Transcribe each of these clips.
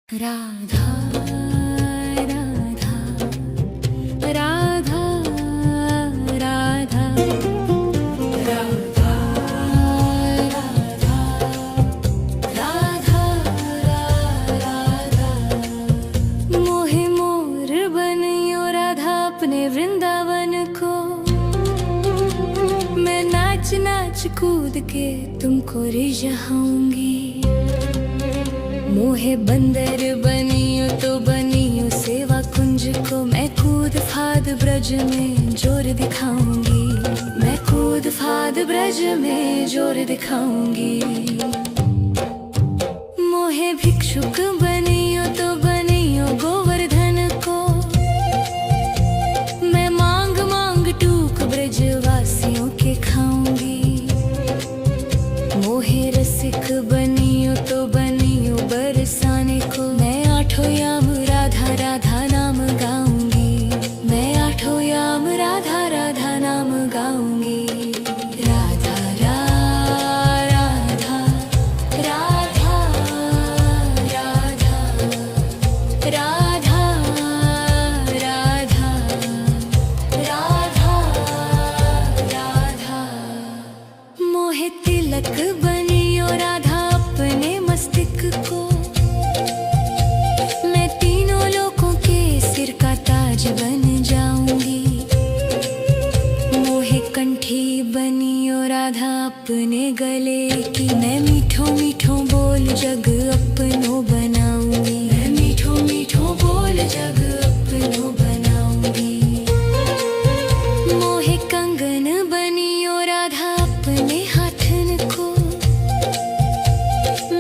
राधा राधा राधा राधा राधा राधा राधा मोहे मोर बनियो राधा अपने वृंदावन को। मैं नाच नाच कूद के तुमको रिझाऊंगी। मोहे बंदर बनियो तो बनियो सेवा कुंज को। मैं कूद फाद ब्रज में जोर दिखाऊंगी। मैं कूद फाद ब्रज में जोर दिखाऊंगी। मोहे भिक्षुक बनियो तो बनियो गोवर्धन को। मैं मांग मांग टूक ब्रज वासियों के खाऊंगी। मोहे रसिक बनियो तो बनियो बरसाने को। मैं आठों याम राधा राधा नाम गाऊंगी। मैं आठों याम राधा राधा नाम गाऊंगी। राधा राधा राधा राधा राधा राधा राधा राधा मोहे तिलक बनियो राधा अपने मस्तिष्क को। मैं तीनों लोगों के सिर का ताज बन जाऊंगी। मोहे कंठी बनियो राधा अपने गले की। मैं मीठो मीठो बोल जग अपनो बनाऊंगी। मैं मीठो मीठो बोल जग अपनो बनाऊंगी। मोहे कंगन बनियो राधा अपने हाथन को।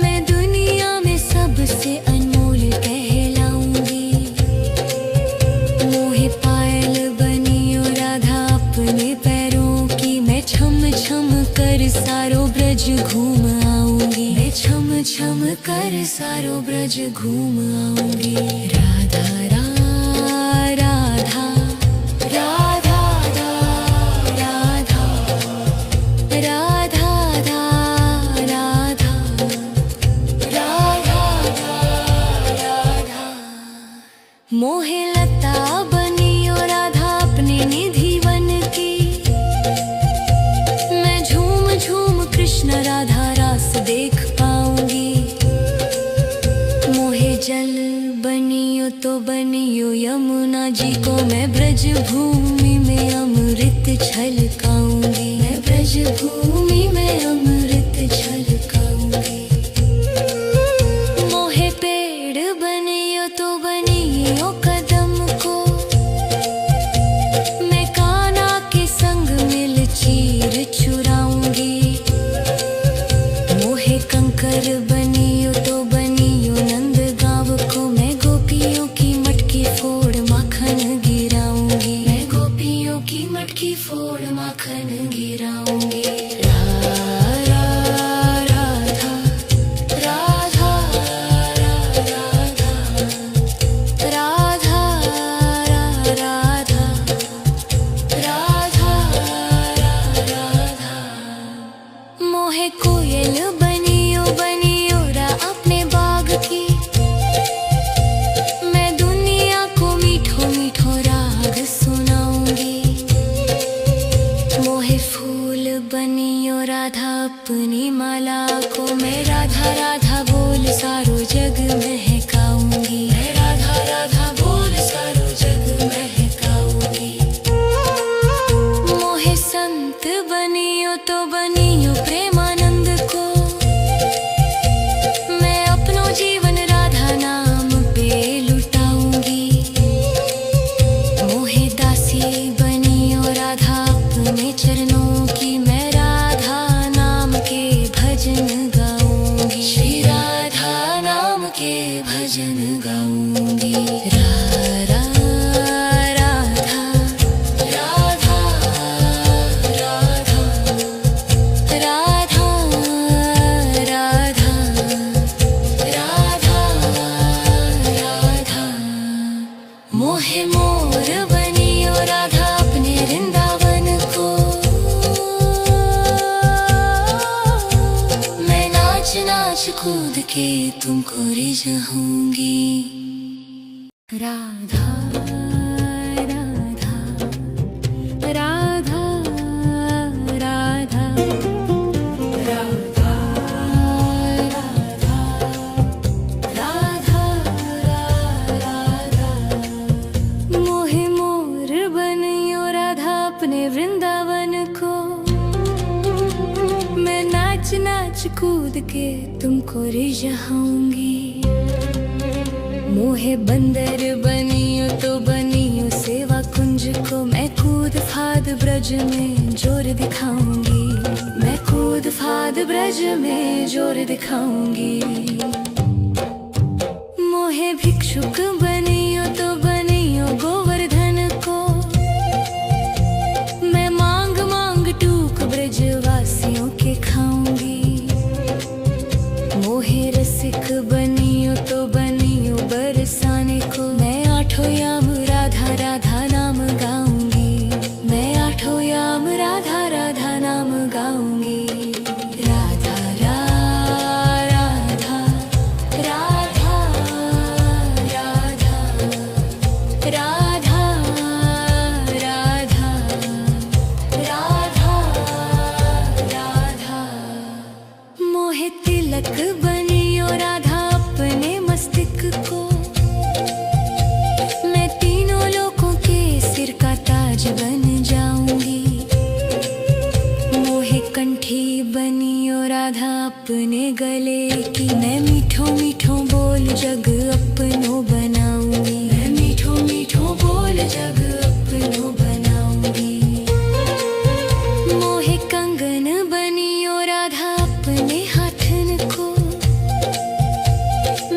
मैं दुनिया में सबसे अनमोल कहलाऊंगी। मोहे पायल बनियो राधा अपने पैरों की। मैं छम छम कर सारो ब्रज घूम आऊंगी। मैं छम छम कर सारो ब्रज घूम आऊंगी। राधा राधा राधा राधा राधा राधा राधा राधा मोहे लता बनियो राधा अपने निधि वन की। मैं झूम झूम कृष्ण राधा रास देख पाऊंगी। मोहे जल बनियो तो बनियो यमुना जी को। मैं ब्रज भूमि में अमृत छलकाऊंगी। मैं ब्रज भूमि में अमृत छलकाऊंगी। मोहे पेड़ बनियो तो बनियो कदम को। मैं कान्हा के संग मिल चीर चुराऊंगी। मोहे कंकर बनियो तो बनियो नंद गांव को। मैं गोपियों की मटकी फोड़ माखन गिराऊंगी। मैं गोपियों की मटकी फोड़ माखन गिराऊंगी। राधा राधा राधा राधा राधा राधा मोहे कोयल बनियो बनियो रा अपने बाग की। मैं दुनिया को मीठो मीठो राग सुनाऊंगी। मोहे फूल बनियो राधा अपनी माला को। मैं राधा राधा बोल सारो जग महकाऊंगी। मैं राधा राधा बोल सारो जग महकाऊंगी। मोहे संत बनियो तो बनियो प्रेमानंद को। मैं अपनो जीवन राधा नाम पे लुटाऊंगी। मोहे दासी बनियो राधा अपने चरणों की। मैं राधा नाम के भजन गाऊंगी। श्री राधा नाम के भजन गाऊंगी। राधा राधा राधा राधा राधा राधा राधा मोहे मोर बनियो राधा अपने वृंदावन को। मैं नाच नाच कूद के तुमको रिझाऊंगी। राधा राधा राधा राधा राधा राधा राधा मोहे मोर बनियो राधा अपने वृंदावन को। मैं नाच नाच कूद के तुमको रिझाऊंगी। मोहे बंदर बनियो तो बनियो सेवा कुंज को। मैं कूद फाद ब्रज में जोर दिखाऊंगी। मैं कूद फाद ब्रज में जोर दिखाऊंगी। मोहे भिक्षुक बनियो तो बनियो गोवर्धन को। मैं मांग मांग टूक ब्रज वासियों के खाऊंगी। मोहे रसिक बनियो तो बनियो बरसाने को। मैं आठों याम राधा राधा नाम गाऊंगी। मैं आठों याम राधा राधा नाम गाऊंगी। राधा राधा राधा राधा राधा राधा राधा राधा मोहे तिलक बनियो राधा अपने मस्तिष्क को। मैं तीनों लोगों के सिर का ताज बन जाऊंगी। मोहे कंठी बनियो राधा अपने गले की। मैं मीठो मीठो बोल जग अपनो बनाऊंगी। मैं मीठो मीठो बोल जग अपनो बनाऊंगी। मोहे कंगन बनियो राधा अपने हाथन को।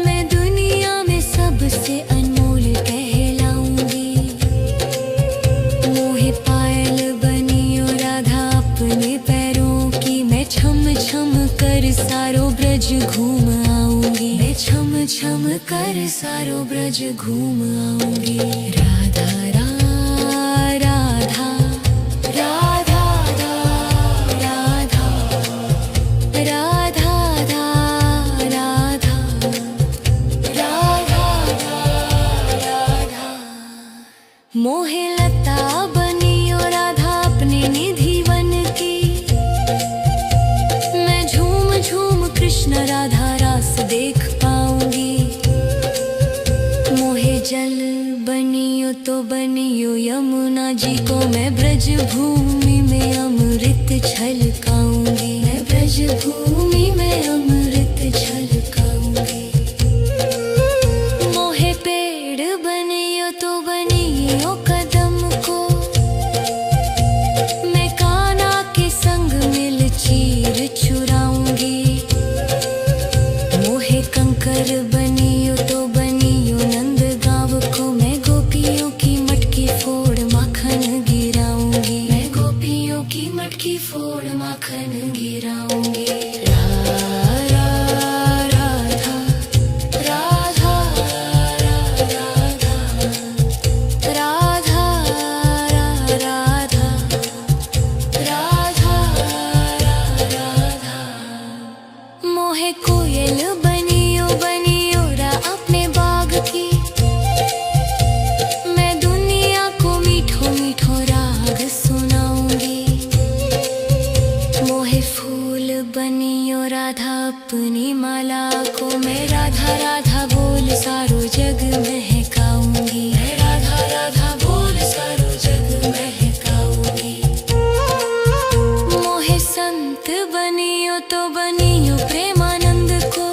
मैं दुनिया में सबसे अनमोल कहलाऊंगी। मोहे पायल बनियो राधा अपने पैरों की। मैं छम छम कर सारो ब्रज घूम आऊंगी। मैं छम छम कर सारो ब्रज घूम आऊंगी। राधा राधा राधा राधा राधा राधा राधा राधा मोहे लता बनियो राधा अपने निधि वन की। मैं झूम झूम कृष्ण राधा रास देख पाऊंगी। मोहे जल बनियो तो बनियो यमुना जी को। मैं ब्रज भूमि में अमृत छलकाऊंगी। मैं ब्रज भूमि में अमृत छलकाऊंगी। मोहे पेड़ बनियो तो बनियो कदम को। मैं कान्हा के संग मिल चीर चुराऊंगी। मोहे कंकर बनियो तो बनियो नंद गांव को। मैं गोपियों की मटकी फोड़ माखन गिराऊंगी। मैं गोपियों की मटकी फोड़ माखन गिराऊंगी। राधा राधा राधा राधा राधा राधा मोहे कोयल बनियो बनियो रा अपने बाग की। मैं दुनिया को मीठो मीठो राग सुनाऊंगी। मोहे फूल बनियो राधा अपनी माला को। मैं राधा राधा बोल सारो जग महकाऊंगी। मैं राधा राधा बोल सारो जग महकाऊंगी। मोहे संत बनियो तो बनियो प्रेमानंद को।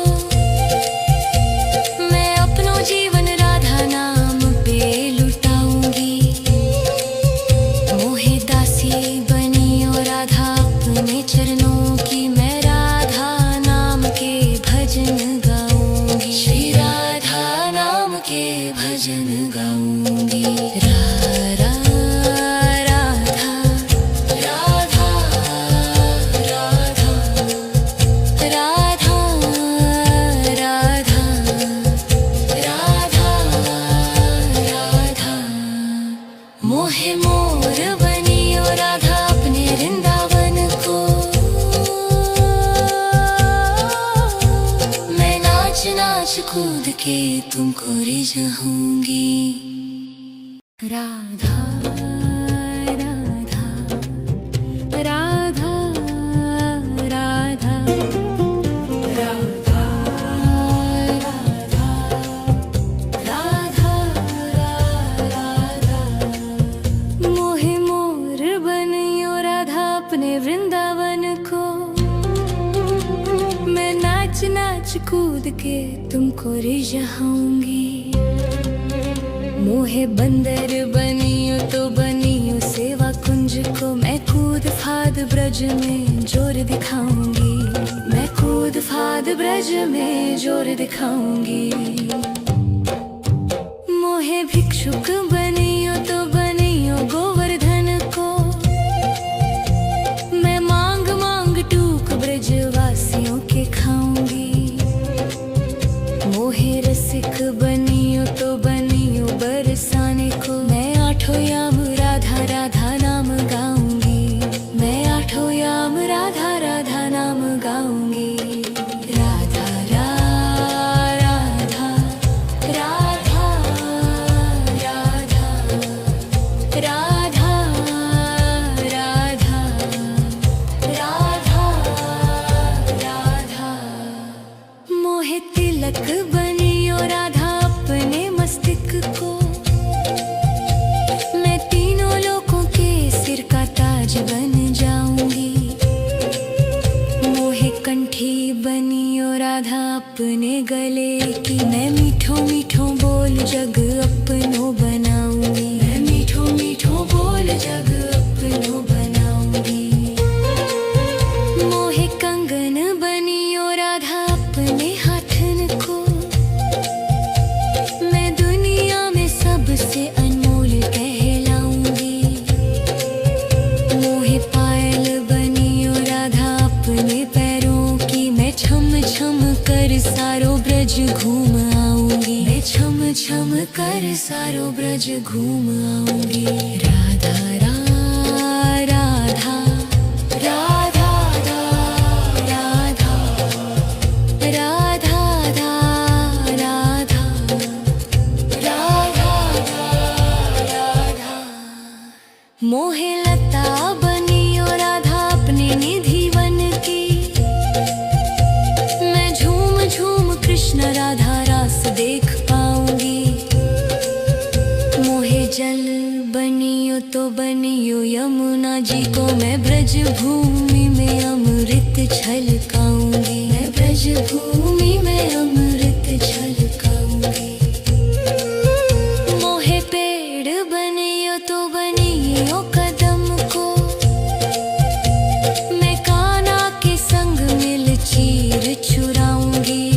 मैं अपनो जीवन राधा नाम पे लुटाऊंगी। मोहे दासी बनियो राधा अपने चरणों की। मैं राधा नाम के भजन गाऊंगी। श्री राधा नाम के भजन गाऊंगी। राधा राधा राधा राधा राधा राधा राधा मोहे मोर बनियो राधा अपने वृंदावन को। मैं के तुमको रिझाऊंगी। राधा राधा राधा राधा राधा राधा राधा मोहे मोर बनियो राधा अपने वृंदावन को। मैं नाच नाच कूद के तुमको रिझाऊंगी। मोहे बंदर बनियो तो बनियो सेवा कुंज को। मैं कूद फाद ब्रज में जोर दिखाऊंगी। मैं कूद फाद ब्रज में जोर दिखाऊंगी। मोहे भिक्षुक बनियो तो बनियो गोवर्धन को। मैं मांग मांग टूक ब्रजवासियों के खाऊंगी। मोहे रसिक बनियो तो बनियो बरसाने को। मैं आठों याम राधा राधा नाम गाऊंगी। मैं आठों याम राधा राधा नाम गाऊंगी। राधा राधा राधा राधा राधा राधा राधा राधा मोहे तिलक बनियो राधा अपने मस्तिष्क को। मैं तीनों लोगों के सिर का ताज बन जाऊंगी। मोहे कंठी बनियो राधा अपने गले की। मैं मीठो मीठो बोल जग अपनो बनाऊंगी। मैं मीठो मीठो बोल जग अपनो बनाऊंगी। मोहे कंगन बनियो राधा अपने हाथन को। मैं दुनिया में सबसे अनमोल कहलाऊंगी। मोहे पायल बनियो राधा अपने पैरों की। मैं छम छम कर सारो ब्रज घूम आऊंगी। मैं छम छम कर सारो ब्रज घूम आऊंगी। राधा राधा राधा राधा राधा राधा राधा राधा मोहे लता बनियो राधा अपने निधि वन की। मैं झूम झूम कृष्ण राधा रास देख पाऊंगी। मोहे जल बनियो तो बनियो यमुना जी को। मैं ब्रज भूमि में अमृत छलकाऊंगी। मैं ब्रज भूमि में अमृत छलकाऊंगी। मोहे पेड़ बनियो तो बनियो कदम को। मैं कान्हा के संग मिल चीर चुराऊंगी।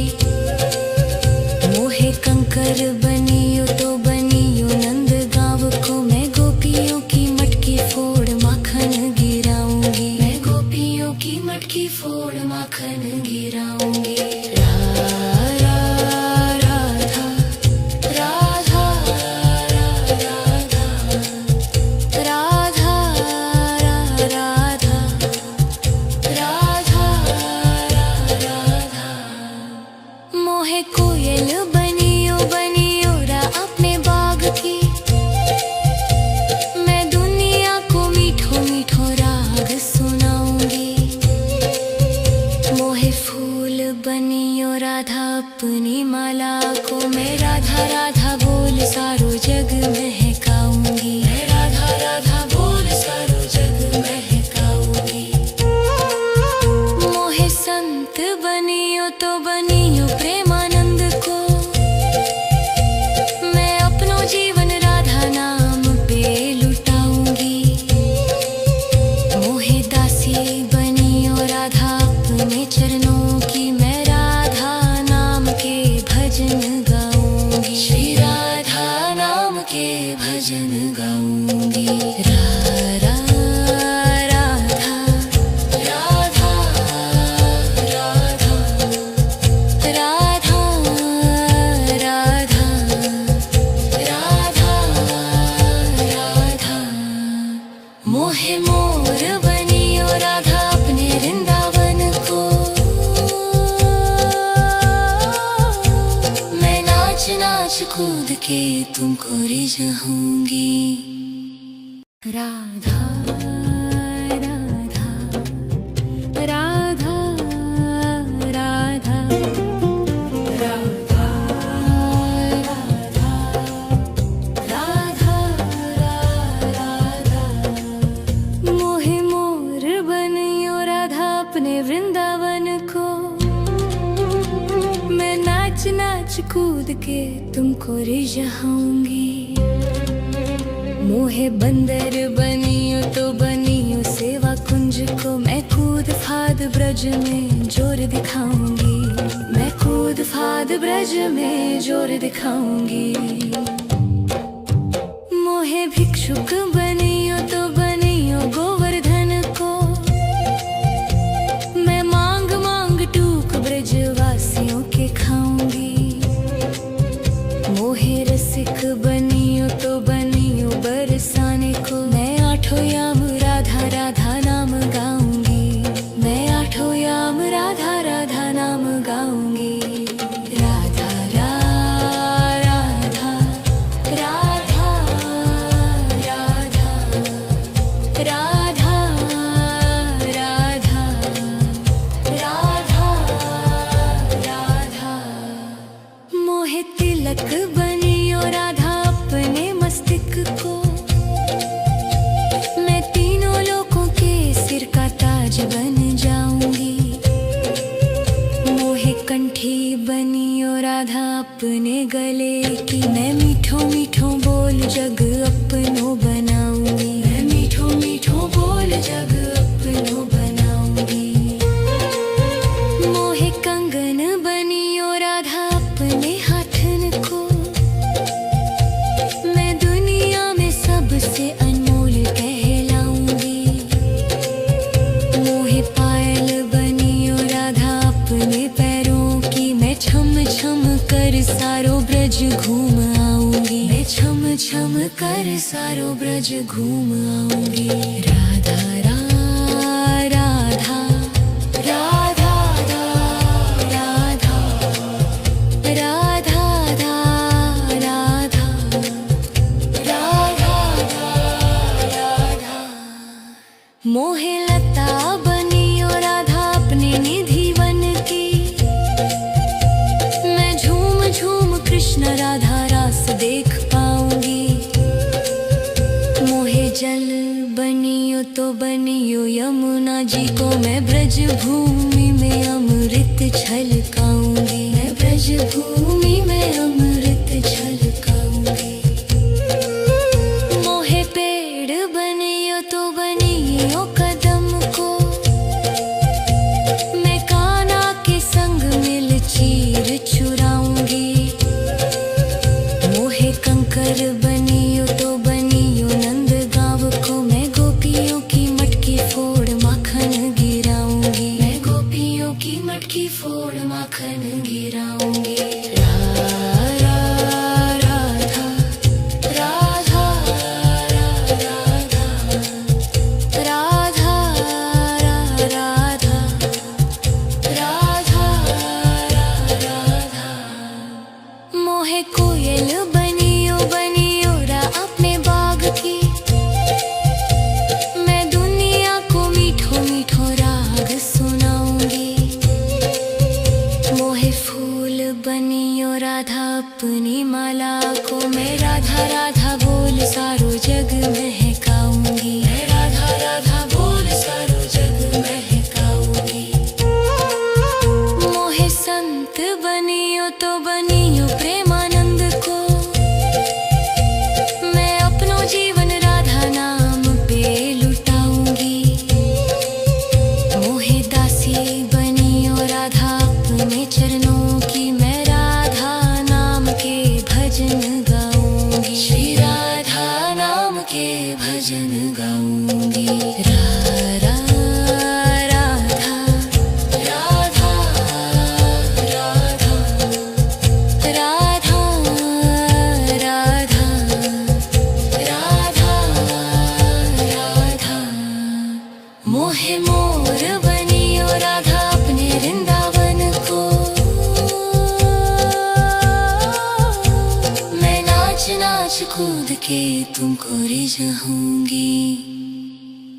मोहे कंकर बनियो तो बनियो नंद गांव को। मैं गोपियों की मटकी फोड़ माखन गिराऊंगी। मैं गोपियों की मटकी फोड़ माखन गिराऊंगी। राधा राधा राधा राधा राधा राधा राधा मोहे कोयल बनियो बनियो रा अपने बाग की। मैं दुनिया को मीठो मीठो राग सुनाऊंगी। मोहे फूल बनियो राधा अपनी माला को। मैं राधा राधा बोल सारो जग महकाऊंगी। मैं राधा राधा बोल सारो जग महकाऊंगी। मोहे संत बनियो तो बनियो प्रेमानंद को। मैं अपनो जीवन राधा नाम पे लुटाऊंगी। मोहे दासी बनियो राधा अपने चरणों की। मैं राधा नाम के भजन गाऊंगी। श्री राधा नाम के भजन गाऊंगी। राधा राधा राधा राधा राधा राधा राधा राधा मोहे मोर बनियो राधा अपने वृंदावन को। मैं ना कूद के तुमको रिझाऊंगी। राधा राधा राधा राधा राधा राधा राधा मोहे मोर बनियो राधा अपने वृंदावन को। मैं नाच नाच कूद के तुमको रिझाऊंगी। मोहे बंदर बनियो तो बनियो सेवा कुंज को। मैं कूद फाद ब्रज में जोर दिखाऊंगी। मैं कूद फाद ब्रज में जोर दिखाऊंगी। मोहे भिक्षुक बनियो तो बनियो गोवर्धन को। मैं मांग मांग टूक ब्रजवासियों के खाऊंगी। मोहे रसिक बनियो तो बनियो बरसाने को। मैं आठों याम राधा राधा नाम गाऊंगी। मैं आठों याम राधा राधा नाम गाऊंगी। राधा राधा राधा राधा राधा राधा राधा राधा मोहे तिलक बनियो राधा अपने मस्तिष्क को। मैं तीनों लोगों के सिर का ताज बन जाऊंगी। मोहे कंठी बनियो राधा अपने गले की। मैं मीठो मीठो बोल जग अपनो बनाऊंगी। मैं मीठो मीठो बोल जग अपनो बनाऊंगी। मोहे कंगन बनियो राधा अपने हाथन को। मैं दुनिया में सबसे अनमोल कहलाऊंगी। मोहे पायल बनियो राधा अपने पैरों की। मैं छम छम कर सारो ब्रज घूम आऊंगी। मैं छम छम कर सारो ब्रज घूम आऊंगी। राधा राधा राधा राधा राधा राधा राधा राधा मोहे लता बनियो राधा अपने निधि वन की। मैं झूम झूम कृष्ण राधा रास देख पाऊंगी। मोहे जल बनियो तो बनियो यमुना जी को। मैं ब्रज भूमि में अमृत छलकाऊंगी। मैं ब्रज भूमि में अमृत छलकाऊंगी। मोहे पेड़ बनियो तो बनियो कदम को। मैं कान्हा के संग मिल चीर चुराऊंगी। मोहे कंकर बनियो तो बनियो नंद गांव को। मैं गोपियों की मटकी फोड़ माखन गिराऊंगी। मैं गोपियों की मटकी फोड़ माखन गिराऊंगी। राधा राधा राधा राधा राधा राधा राधा मोहे कोयल बनियो बनियो रा अपने बाग की। मैं दुनिया को मीठो मीठो राग सुनाऊंगी। मोहे फूल बनियो राधा अपनी माला को। मैं राधा राधा बोल सारो जग महकाऊंगी। मैं राधा राधा बोल सारो जग महकाऊंगी। मोहे संत बनियो तो बनियो प्रेमानंद को। मैं अपनो जीवन राधा नाम पे लुटाऊंगी। मोहे दासी बनियो राधा अपने चरणों की। मैं राधा नाम के भजन गाऊंगी। श्री राधा नाच नाच कूद के तुमको रिझाऊंगी।